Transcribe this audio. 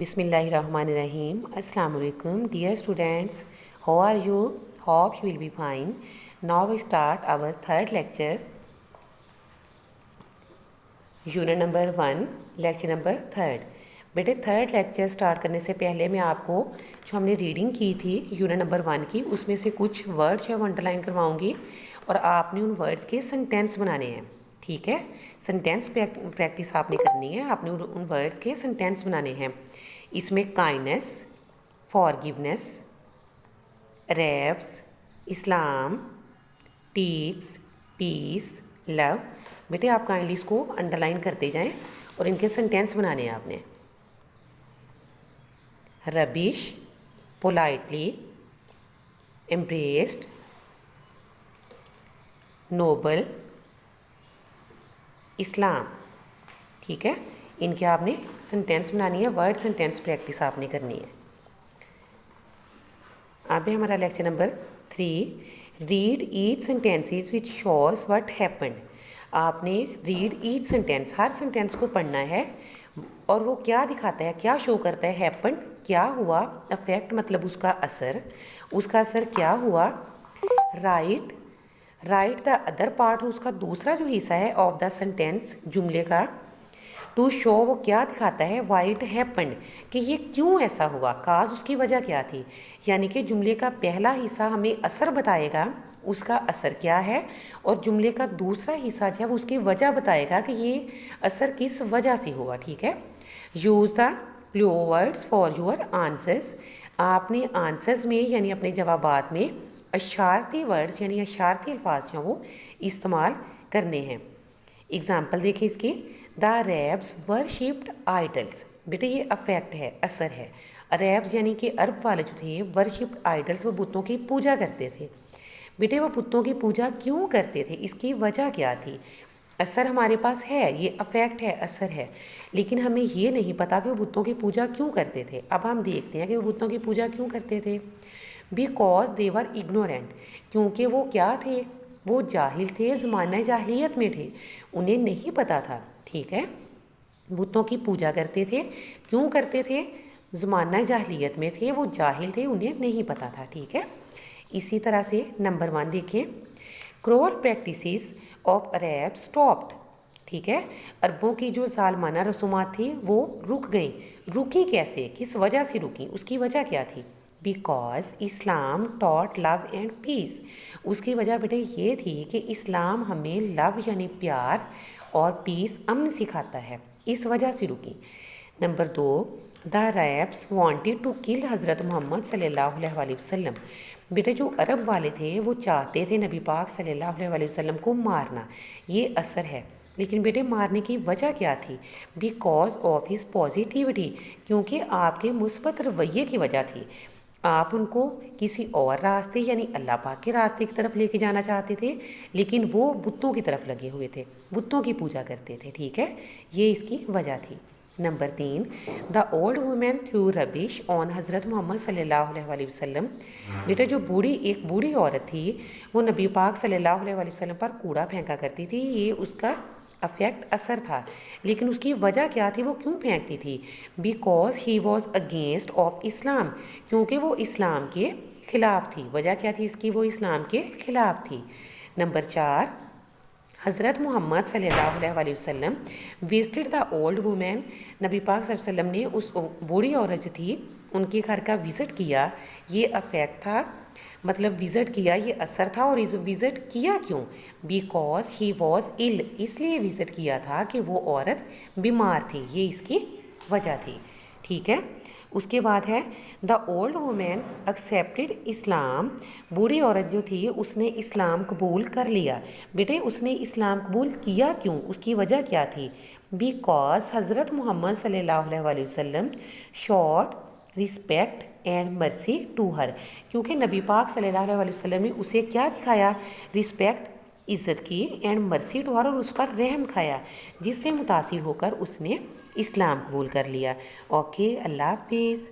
بسم اللہ الرحمن الرحیم. السلام علیکم dear students. How are you? Hope you will be fine. Now we start our third lecture. Unit number 1, lecture number 3. بیٹے third lecture start کرنے سے پہلے میں آپ کو جو ہم نے ریڈنگ کی تھی یونٹ نمبر 1 کی، اس میں سے کچھ ورڈس جو انڈر لائن کرواؤں گی اور آپ نے ان ورڈس کے سینٹینس بنانے ہیں. ٹھیک ہے، سینٹینس پریکٹس آپ نے کرنی ہے، آپ نے ان ورڈس کے سینٹینس بنانے ہیں. اس میں کائنڈنس، فارگیونیس، ریپس، اسلام، ٹیچ، پیس، لو. بیٹے آپ کائنڈلی اس کو انڈر لائن کرتے جائیں اور ان کے سینٹینس بنانے ہیں آپ نے. ربش، پولائٹلی، امپریسڈ، نوبل، اسلام. ٹھیک ہے، ان کے آپ نے سینٹینس بنانی ہے، ورڈ سینٹینس پریکٹس آپ نے کرنی ہے. اب ہے ہمارا lecture number 3. Read each sentences which shows what happened. آپ نے ریڈ ایچ سینٹینس، ہر سینٹینس کو پڑھنا ہے اور وہ کیا دکھاتا ہے، کیا شو کرتا ہے. ہیپنڈ کیا ہوا، افیکٹ مطلب اس کا اثر کیا ہوا. رائٹ دا ادر پارٹ، اس کا دوسرا جو حصہ ہے آف دا سینٹینس، جملے کا. ٹو شو وہ کیا دکھاتا ہے، وائی اٹ ہیپنڈ کہ یہ کیوں ایسا ہوا، کاز اس کی وجہ کیا تھی. یعنی کہ جملے کا پہلا حصہ ہمیں اثر بتائے گا، اس کا اثر کیا ہے، اور جملے کا دوسرا حصہ جو ہے وہ اس کی وجہ بتائے گا کہ یہ اثر کس وجہ سے ہوا. ٹھیک ہے. Use the kilo words for your answers. آپ نے آنسرز میں یعنی اپنے جوابات میں اشارتی ورڈز یعنی اشارتی الفاظ جو ہیں وہ استعمال کرنے ہیں. اگزامپل دیکھیں اس کی. دا ریبس ورشپڈ آئیڈلس. بیٹے یہ افیکٹ ہے، اثر ہے. ریبس یعنی کہ عرب والے جو تھے، ورشپڈ آئیڈلس، وہ بتوں کی پوجا کرتے تھے. بیٹے وہ بتوں کی پوجا کیوں کرتے تھے، اس کی وجہ کیا تھی. اثر ہمارے پاس ہے، یہ افیکٹ ہے، اثر ہے، لیکن ہمیں یہ نہیں پتا کہ وہ بتوں کی پوجا کیوں کرتے تھے. اب ہم دیکھتے ہیں کہ وہ بتوں کی پوجا کیوں کرتے تھے. Because they were ignorant. کیونکہ وہ کیا تھے، وہ جاہل تھے، زمانہ جاہلیت میں تھے، انہیں نہیں پتا تھا. ٹھیک ہے، بتوں کی پوجا کرتے تھے، کیوں کرتے تھے، زمانہ جاہلیت میں تھے، وہ جاہل تھے، انہیں نہیں پتا تھا. ٹھیک ہے. اسی طرح سے نمبر 1 دیکھیں. Cruel practices of Arab stopped. ٹھیک ہے، عربوں کی جو ظالمانہ رسومات تھی وہ رک گئیں. رکی کیسے، کس وجہ سے رکیں، اس کی وجہ کیا تھی. Because Islam ٹاٹ love and peace. اس کی وجہ بیٹے یہ تھی کہ اسلام ہمیں لو یعنی پیار اور پیس، امن سکھاتا ہے، اس وجہ سے رکی. Number 2. The rabbis wanted to kill حضرت محمد صلی اللہ علیہ وسلم. بیٹے جو عرب والے تھے وہ چاہتے تھے نبی پاک صلی اللہ علیہ وسلم کو مارنا، یہ اثر ہے. لیکن بیٹے مارنے کی وجہ کیا تھی. Because of his positivity. کیونکہ آپ کے مثبت رویے کی وجہ تھی. آپ ان کو کسی اور راستے یعنی اللہ پاک کے راستے کی طرف لے کے جانا چاہتے تھے، لیکن وہ بتوں کی طرف لگے ہوئے تھے، بتوں کی پوجا کرتے تھے. ٹھیک ہے، یہ اس کی وجہ تھی. Number 3. The old woman through ربش آن حضرت محمد صلی اللہ علیہ وسلم. بیٹا جو ایک بوڑھی عورت تھی وہ نبی پاک صلی اللہ علیہ وسلم پر کوڑا پھینکا کرتی تھی. یہ اس کا افیکٹ، اثر تھا، لیکن اس کی وجہ کیا تھی، وہ کیوں پھینکتی تھی. Because he was against of Islam. کیونکہ وہ اسلام کے خلاف تھی. وجہ کیا تھی اس کی، وہ اسلام کے خلاف تھی. نمبر 4. حضرت محمد صلی اللہ علیہ وسلم وزٹڈ دا اولڈ وومین. نبی پاک صلی اللہ علیہ وسلم نے اس بوڑھی عورت جو تھی ان کے گھر کا وزٹ کیا. یہ افیکٹ تھا، مطلب وزٹ کیا، یہ اثر تھا. اور وزٹ کیا کیوں، بیکاز ہی واز ill. اس لیے وزٹ کیا تھا کہ وہ عورت بیمار تھی، یہ اس کی وجہ تھی. ٹھیک ہے. اس کے بعد ہے دا اولڈ وومین ایکسیپٹڈ اسلام. بوڑھی عورت جو تھی اس نے اسلام قبول کر لیا. بیٹے اس نے اسلام قبول کیا کیوں، اس کی وجہ کیا تھی. بیکاز حضرت محمد صلی اللہ علیہ وسلم should respect and mercy to her. کیونکہ نبی پاک صلی اللہ علیہ وسلم نے اسے کیا دکھایا، رسپیکٹ، عزت کی، اینڈ مرسی ٹو ہر، اور اس پر رحم کھایا، جس سے متاثر ہو کر اس نے اسلام قبول کر لیا. اوکے، اللہ حافظ.